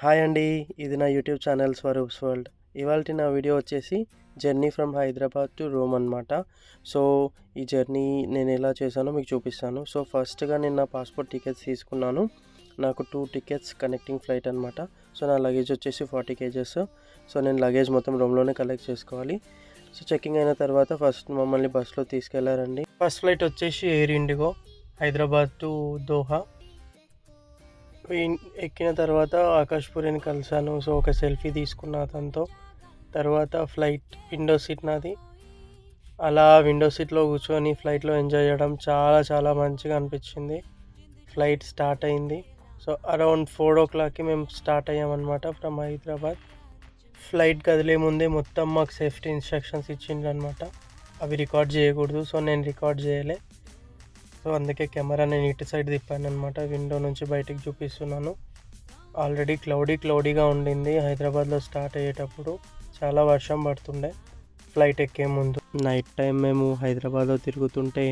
Hi అండి. ఇది నా యూట్యూబ్ ఛానల్ స్వరూప్స్ వరల్డ్. ఇవాల్టి నా వీడియో వచ్చేసి journey from Hyderabad to Rome అనమాట. సో ఈ జర్నీ నేను ఎలా చేశానో మీకు చూపిస్తాను. సో ఫస్ట్గా నేను నా పాస్పోర్ట్ టికెట్స్ తీసుకున్నాను. నాకు 2 టికెట్స్ కనెక్టింగ్ ఫ్లైట్ అనమాట. సో నా లగేజ్ వచ్చేసి 40 కేజెస్. సో నేను లగేజ్ మొత్తం రూమ్లోనే కలెక్ట్ చేసుకోవాలి. సో చెక్కింగ్ అయిన తర్వాత ఫస్ట్ మమ్మల్ని బస్సులో తీసుకెళ్లారండి. ఫస్ట్ ఫ్లైట్ వచ్చేసి air IndiGo Hyderabad to Doha. ఎక్కిన తర్వాత ఆకాష్ పూరిని కలిశాను. సో ఒక సెల్ఫీ తీసుకున్న అతనితో. తర్వాత ఫ్లైట్ విండో సీట్ నాది. అలా విండో సీట్లో కూర్చొని ఫ్లైట్లో ఎంజాయ్ చేయడం చాలా చాలా మంచిగా అనిపించింది. ఫ్లైట్ స్టార్ట్ అయింది. సో అరౌండ్ 4 o'clockకి మేము స్టార్ట్ అయ్యామన్నమాట ఫ్రమ్ హైదరాబాద్. ఫ్లైట్ కదిలే ముందే మొత్తం మాకు సేఫ్టీ ఇన్స్ట్రక్షన్స్ ఇచ్చిండ్రు అనమాట. అవి రికార్డ్ చేయకూడదు. సో నేను రికార్డ్ చేయలే. సో అందుకే కెమెరా నేను ఇటు సైడ్ తిప్పాను అనమాట. విండో నుంచి బయటికి చూపిస్తున్నాను. ఆల్రెడీ క్లౌడీగా ఉండింది. హైదరాబాద్లో స్టార్ట్ అయ్యేటప్పుడు చాలా వర్షం పడుతుండే ఫ్లైట్ ఎక్కే ముందు. నైట్ టైం మేము హైదరాబాద్లో తిరుగుతుంటే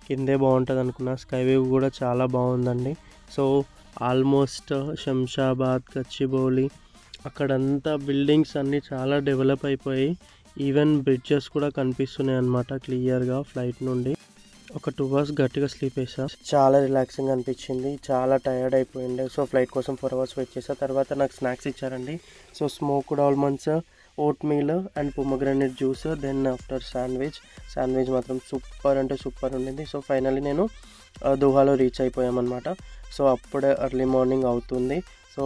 కిందే బాగుంటుంది అనుకున్నా. స్కై వ్యూ కూడా చాలా బాగుందండి. సో ఆల్మోస్ట్ శంషాబాద్, గచ్చిబౌలి అక్కడంతా బిల్డింగ్స్ అన్నీ చాలా డెవలప్ అయిపోయి ఈవెన్ బ్రిడ్జెస్ కూడా కనిపిస్తున్నాయి అన్నమాట క్లియర్గా ఫ్లైట్ నుండి. ఒక 2 hours గట్టిగా స్లీప్ వేసా. చాలా రిలాక్సింగ్ అనిపించింది. చాలా టైర్డ్ అయిపోయిండే. సో ఫ్లైట్ కోసం 4 hours వెయిట్ చేసా. తర్వాత నాకు స్నాక్స్ ఇచ్చారండి. So smoked almonds, oatmeal and pomegranate juice. Then after sandwich మాత్రం సూపర్ అంటే సూపర్ ఉండింది. సో ఫైనల్లీ నేను దోహాలో రీచ్ అయిపోయామన్నమాట. సో అప్పుడే ఎర్లీ మార్నింగ్ అవుతుంది. సో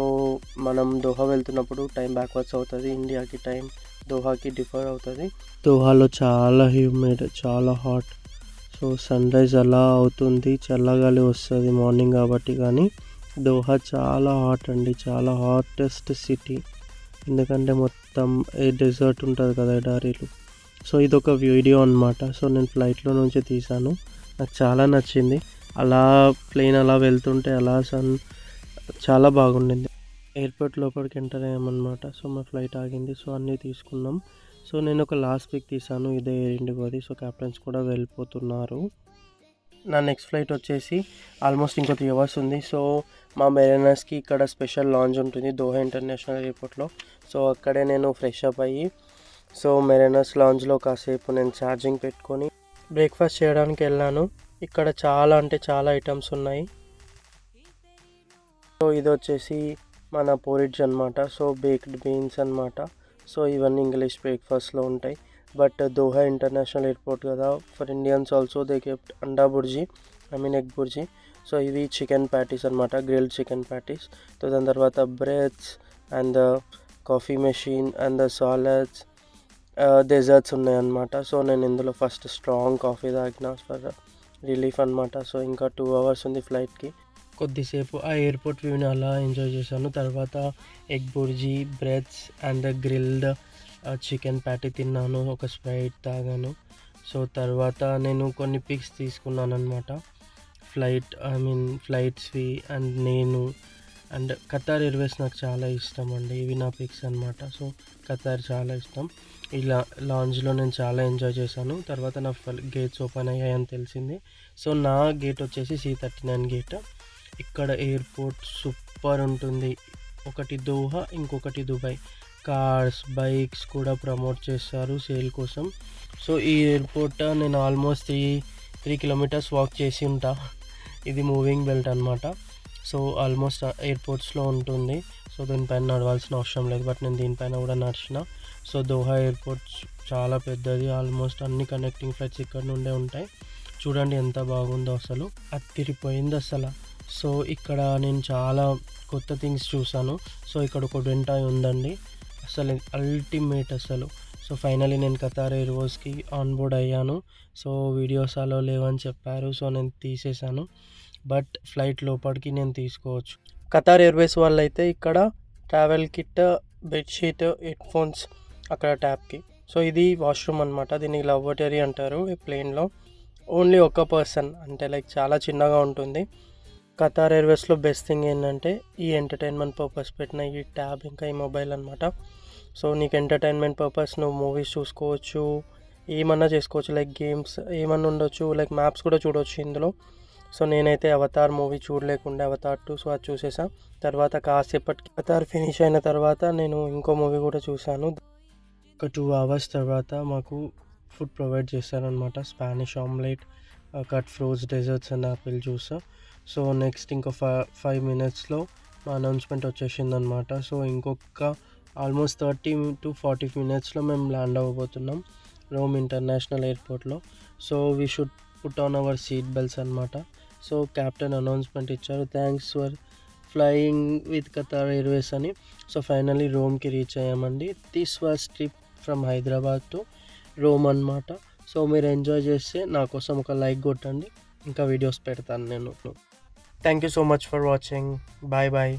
మనం దోహా వెళ్తున్నప్పుడు టైం బ్యాక్వర్డ్స్ అవుతుంది. ఇండియాకి టైం దోహాకి డిఫర్ అవుతుంది. దోహాలో చాలా హ్యూమిడ్, చాలా హాట్. సో సన్ రైజ్ అలా అవుతుంది, చల్లగాలి వస్తుంది మార్నింగ్ కాబట్టి. కానీ దోహా చాలా హాట్ అండి, చాలా హాటెస్ట్ సిటీ. ఎందుకంటే మొత్తం డెజర్ట్ ఉంటుంది కదా ఎడారీలు. సో ఇదొక వీడియో అనమాట. సో నేను ఫ్లైట్లో నుంచి తీసాను. నాకు చాలా నచ్చింది. అలా ప్లేన్ అలా వెళ్తుంటే అలా చాలా బాగుండింది. ఎయిర్పోర్ట్ లోపలికి ఎంటర్ అయ్యామన్నమాట. సో మా ఫ్లైట్ ఆగింది. సో అన్నీ తీసుకున్నాం. సో నేను ఒక లాస్ట్ పిక్ తీసాను. ఇదే ఎయిర్ ఇండిగోది. సో క్యాప్టెన్స్ కూడా వెళ్ళిపోతున్నారు. నా నెక్స్ట్ ఫ్లైట్ వచ్చేసి ఆల్మోస్ట్ ఇంకో 3 hours ఉంది. సో మా మెరీనర్స్కి ఇక్కడ స్పెషల్ లాంజ్ ఉంటుంది దోహా ఇంటర్నేషనల్ ఎయిర్పోర్ట్లో. సో అక్కడే నేను ఫ్రెష్ అప్ అయ్యి సో మెరీనర్స్ లాంజ్లో కాసేపు నేను ఛార్జింగ్ పెట్టుకొని బ్రేక్ఫాస్ట్ చేయడానికి వెళ్ళాను. ఇక్కడ చాలా అంటే చాలా ఐటమ్స్ ఉన్నాయి. సో ఇది వచ్చేసి మన పోరిడ్జ్ అనమాట. సో బేక్డ్ బీన్స్ అనమాట. సో ఇవన్నీ ఇంగ్లీష్ బ్రేక్ఫాస్ట్లో ఉంటాయి. బట్ దోహా ఇంటర్నేషనల్ ఎయిర్పోర్ట్ కదా, for Indians also they kept anda bhurji, egg bhurji. So ఇవి చికెన్ ప్యాటీస్ అనమాట, గ్రిల్డ్ చికెన్ ప్యాటీస్. సో దాని తర్వాత breads and the coffee machine and the salads, desserts ఉన్నాయన్నమాట. సో నేను ఇందులో ఫస్ట్ స్ట్రాంగ్ కాఫీ తాగిన ఫర్ రిలీఫ్ అనమాట. సో ఇంకా 2 hours ఉంది ఫ్లైట్కి. కొద్దిసేపు ఆ ఎయిర్పోర్ట్ వ్యూని అలా ఎంజాయ్ చేశాను. తర్వాత egg bhurji, breads and grilled chicken patty తిన్నాను. ఒక స్ప్రైట్ తాగాను. సో తర్వాత నేను కొన్ని పిక్స్ తీసుకున్నాను అనమాట. ఫ్లైట్స్వి అండ్ ఖతార్ ఎయిర్వేస్ నాకు చాలా ఇష్టం అండి. ఇవి నా పిక్స్ అనమాట. సో ఖతార్ చాలా ఇష్టం. ఇలా లాంజ్లో నేను చాలా ఎంజాయ్ చేశాను. తర్వాత నా గేట్స్ ఓపెన్ అయ్యాయని తెలిసింది. సో నా గేట్ వచ్చేసి C39 గేట్. ఇక్కడ ఎయిర్పోర్ట్ సూపర్ ఉంటుంది. ఒకటి దోహా, ఇంకొకటి దుబాయ్. కార్స్, బైక్స్ కూడా ప్రమోట్ చేస్తారు సేల్ కోసం. సో ఈ ఎయిర్పోర్ట్ నేను ఆల్మోస్ట్ 3 kilometers వాక్ చేసి ఉంటా. ఇది మూవింగ్ బెల్ట్ అనమాట. సో ఆల్మోస్ట్ ఎయిర్పోర్ట్స్లో ఉంటుంది. సో దీనిపైన నడవాల్సిన అవసరం లేదు. బట్ నేను దీనిపైన కూడా నడిచిన. సో దోహా ఎయిర్పోర్ట్ చాలా పెద్దది. ఆల్మోస్ట్ అన్ని కనెక్టింగ్ ఫ్లైట్స్ ఇక్కడ నుండే ఉంటాయి. చూడండి ఎంత బాగుందో, అసలు అదిరిపోయింది అసలు. సో ఇక్కడ నేను చాలా కొత్త థింగ్స్ చూసాను. సో ఇక్కడ ఒక వెంటాయ్ ఉందండి, అసలు అల్టిమేట్ అసలు. సో ఫైనలీ నేను ఖతార్ ఎయిర్వేస్కి ఆన్ బోర్డ్ అయ్యాను. సో వీడియోస్ అలో లేవని చెప్పారు. సో నేను తీసేసాను. బట్ ఫ్లైట్ లోపలికి నేను తీసుకోవచ్చు. ఖతార్ ఎయిర్వేస్ వాళ్ళు అయితే ఇక్కడ ట్రావెల్ కిట్, బెడ్షీట్, హెడ్ఫోన్స్ అక్కడ ట్యాబ్కి. సో ఇది వాష్రూమ్ అనమాట. దీన్ని లవటరీ అంటారు. ఈ ప్లేన్లో ఓన్లీ ఒక పర్సన్, అంటే లైక్ చాలా చిన్నగా ఉంటుంది. ఖతార్ ఎయిర్వేస్లో బెస్ట్ థింగ్ ఏంటంటే ఈ ఎంటర్టైన్మెంట్ పర్పస్ పెట్టిన ఈ ట్యాబ్, ఇంకా ఈ మొబైల్ అనమాట. సో నీకు ఎంటర్టైన్మెంట్ పర్పస్ నువ్వు మూవీస్ చూసుకోవచ్చు, ఏమన్నా చేసుకోవచ్చు, లైక్ గేమ్స్ ఏమన్నా ఉండొచ్చు, లైక్ మ్యాప్స్ కూడా చూడవచ్చు ఇందులో. సో నేనైతే అవతార్ మూవీ చూడలేకుండా అవతార్ 2 సో అది చూసేసా. తర్వాత కాసేపటికి అవతార్ ఫినిష్ అయిన తర్వాత నేను ఇంకో మూవీ కూడా చూశాను. ఒక 2 అవర్స్ తర్వాత మాకు ఫుడ్ ప్రొవైడ్ చేశారనమాట. Spanish omelette, cut fruits, desserts and apple juice. So next ఇంకో 5 మినిట్స్లో మా అనౌన్స్మెంట్ వచ్చేసిందనమాట. సో ఇంకొక ఆల్మోస్ట్ 30 to 40 మినిట్స్లో మేము ల్యాండ్ అవ్వబోతున్నాం రోమ్ ఇంటర్నేషనల్ ఎయిర్పోర్ట్లో. So we should put on our seat belts అనమాట. సో క్యాప్టెన్ అనౌన్స్మెంట్ ఇచ్చారు, thanks for flying with Qatar Airways అని. సో ఫైనల్లీ రోమ్కి రీచ్ అయ్యామండి. This was trip from Hyderabad to Rome అనమాట. సో మీరు ఎంజాయ్ చేస్తే నా కోసం ఒక లైక్ కొట్టండి, ఇంకా వీడియోస్ పెడతాను నేను. Thank you so much for watching. Bye bye.